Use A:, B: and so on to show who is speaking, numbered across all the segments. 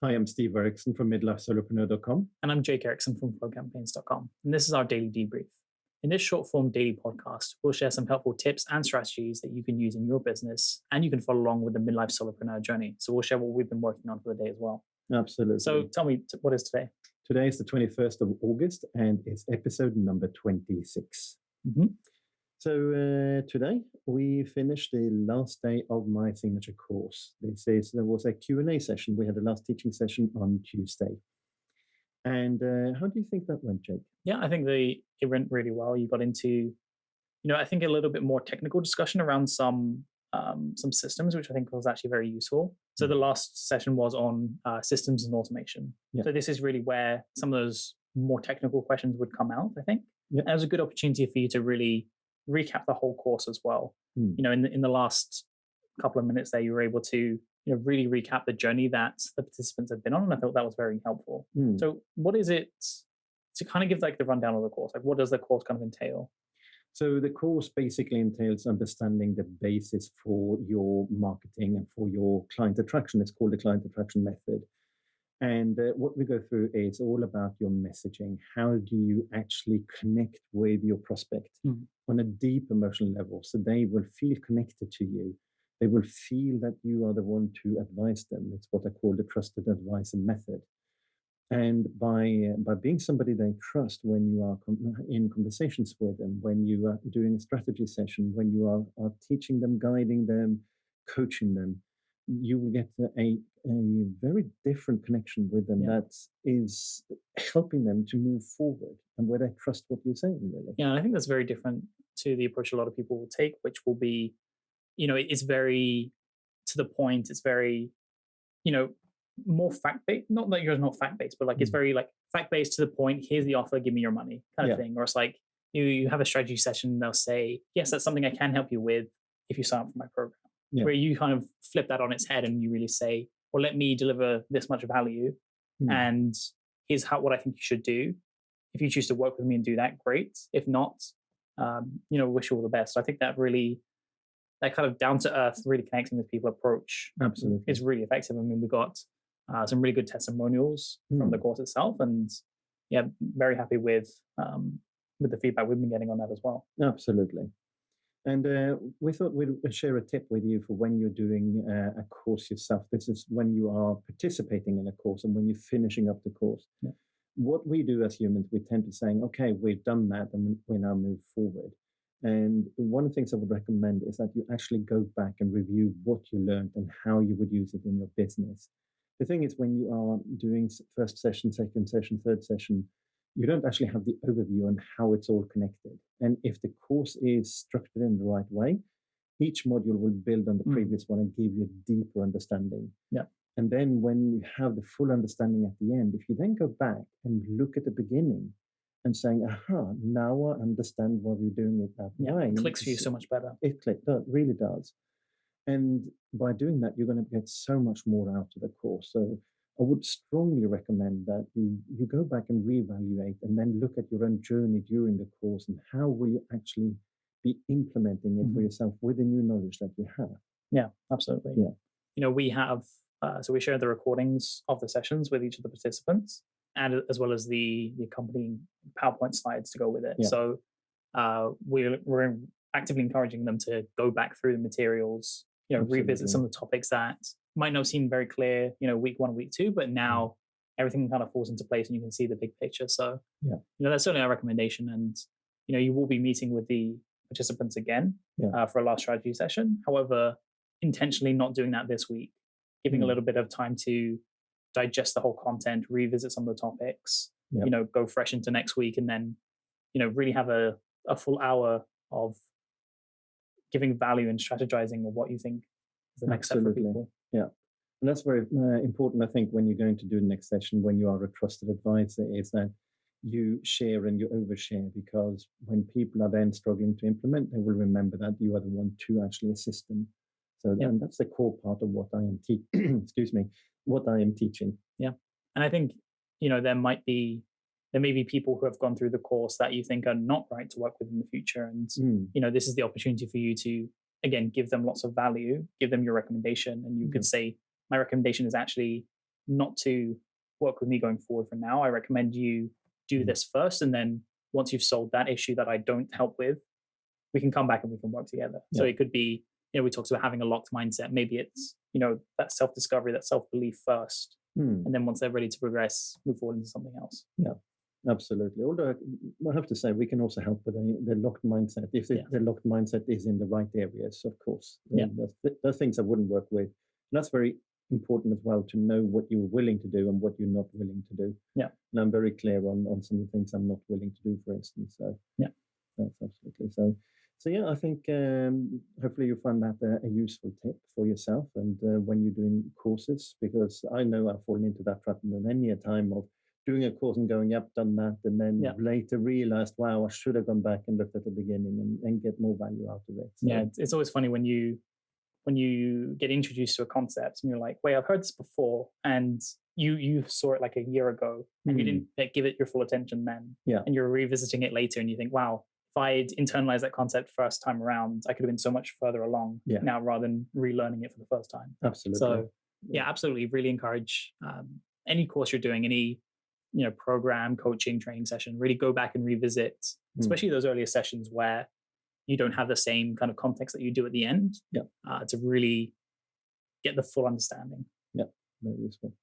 A: Hi, I'm Steve Erickson from MidlifeSolopreneur.com.
B: And I'm Jake Erickson from flowcampaigns.com. And this is our daily debrief. In this short form daily podcast, we'll share some helpful tips and strategies that you can use in your business, and you can follow along with the Midlife Solopreneur journey. So we'll share what we've been working on for the day as well.
A: Absolutely.
B: So tell me, what is today?
A: Today is the 21st of August, and it's episode number 26.
B: Mm-hmm.
A: So today we finished the last day of my signature course. There was a Q&A session. We had the last teaching session on Tuesday. And how do you think that went, Jake?
B: Yeah, I think it went really well. You got into, I think a little bit more technical discussion around some systems, which I think was actually very useful. So the last session was on systems and automation. Yeah. So this is really where some of those more technical questions would come out, I think. Yeah. And it was a good opportunity for you to really recap the whole course as well. In the last couple of minutes there, you were able to really recap the journey that the participants have been on, and I thought that was very helpful. So what is it, to kind of give like the rundown of the course, like what does the course kind of entail?
A: So the course basically entails understanding the basis for your marketing and for your client attraction. It's called the client attraction method. And what we go through is all about your messaging. How do you actually connect with your prospect on a deep emotional level, so they will feel connected to you? They will feel that you are the one to advise them. It's what I call the trusted advisor method. And by being somebody they trust when you are in conversations with them, when you are doing a strategy session, when you are teaching them, guiding them, coaching them, you will get a very different connection with them that is helping them to move forward and where they trust what you're saying, really.
B: Yeah, I think that's very different to the approach a lot of people will take, which will be, it's very to the point. It's very, more fact-based. Not that yours not fact-based, but like it's very like fact-based to the point. Here's the offer, give me your money kind of thing. Or it's like you have a strategy session and they'll say, yes, that's something I can help you with if you sign up for my program. Yeah. Where you kind of flip that on its head and you really say, well, let me deliver this much value and here's what I think you should do. If you choose to work with me and do that, great. If not, wish you all the best. I think that kind of down to earth, really connecting with people approach is really effective. I mean, we got some really good testimonials from the course itself, and very happy with the feedback we've been getting on that as well.
A: Absolutely. And we thought we'd share a tip with you for when you're doing a course yourself. This is when you are participating in a course and when you're finishing up the course. Yeah. What we do as humans, we tend to say, okay, we've done that and we now move forward. And one of the things I would recommend is that you actually go back and review what you learned and how you would use it in your business. The thing is, when you are doing first session, second session, third session, you don't actually have the overview on how it's all connected. And if the course is structured in the right way, each module will build on the previous one and give you a deeper understanding. Yeah. And then when you have the full understanding at the end, if you then go back and look at the beginning and saying, aha, now I understand why we're doing it that way.
B: It clicks for you so much better.
A: It really does. And by doing that, you're going to get so much more out of the course. So I would strongly recommend that you go back and reevaluate and then look at your own journey during the course and how will you actually be implementing it for yourself with the new knowledge that you have.
B: Yeah, absolutely. Yeah. We have, so we share the recordings of the sessions with each of the participants, and as well as the accompanying PowerPoint slides to go with it. Yeah. So we're actively encouraging them to go back through the materials, revisit some of the topics that might not seem very clear, week 1, week 2, but now everything kind of falls into place and you can see the big picture. So, that's certainly our recommendation. And, you will be meeting with the participants again for a last strategy session. However, intentionally not doing that this week, giving a little bit of time to digest the whole content, revisit some of the topics, go fresh into next week, and then, really have a full hour of giving value and strategizing of what you think is the next step for people.
A: Yeah. And that's very important, I think, when you're going to do the next session, when you are a trusted advisor, is that you share and you overshare, because when people are then struggling to implement, they will remember that you are the one to actually assist them. So then that's the core part of what I am what I am teaching.
B: Yeah. And I think, there may be people who have gone through the course that you think are not right to work with in the future. And, this is the opportunity for you to, again, give them lots of value, give them your recommendation. And you could say, my recommendation is actually not to work with me going forward from now. I recommend you do this first. And then once you've solved that issue that I don't help with, we can come back and we can work together. So it could be, we talked about having a locked mindset. Maybe it's, that self-discovery, that self-belief first. And then once they're ready to progress, move forward into something else.
A: Yeah, absolutely. Although I have to say, we can also help with the locked mindset. If the locked mindset is in the right areas, of course. There's things I wouldn't work with. And that's very important as well, to know what you're willing to do and what you're not willing to do.
B: Yeah.
A: And I'm very clear on some of the things I'm not willing to do, for instance. So that's absolutely so. So yeah, I think hopefully you'll find that a useful tip for yourself and when you're doing courses, because I know I've fallen into that trap many a time of doing a course and going, yep, done that, and then later realized, wow, I should have gone back and looked at the beginning and get more value out of it. So,
B: yeah, it's always funny when you get introduced to a concept and you're like, wait, I've heard this before, and you saw it like a year ago and you didn't give it your full attention then.
A: Yeah.
B: And you're revisiting it later and you think, wow, if I'd internalized that concept first time around, I could have been so much further along now rather than relearning it for the first time.
A: Absolutely.
B: So absolutely. Really encourage any course you're doing, any program, coaching, training session, really go back and revisit, especially those earlier sessions where you don't have the same kind of context that you do at the end, to really get the full understanding.
A: Yeah, very useful.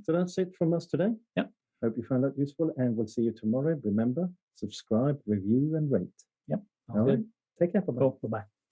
A: So that's it from us today.
B: Yeah.
A: Hope you found that useful, and we'll see you tomorrow. Remember, subscribe, review, and rate.
B: Yep.
A: All right. Take care. Bye-bye.
B: Cool. Bye-bye.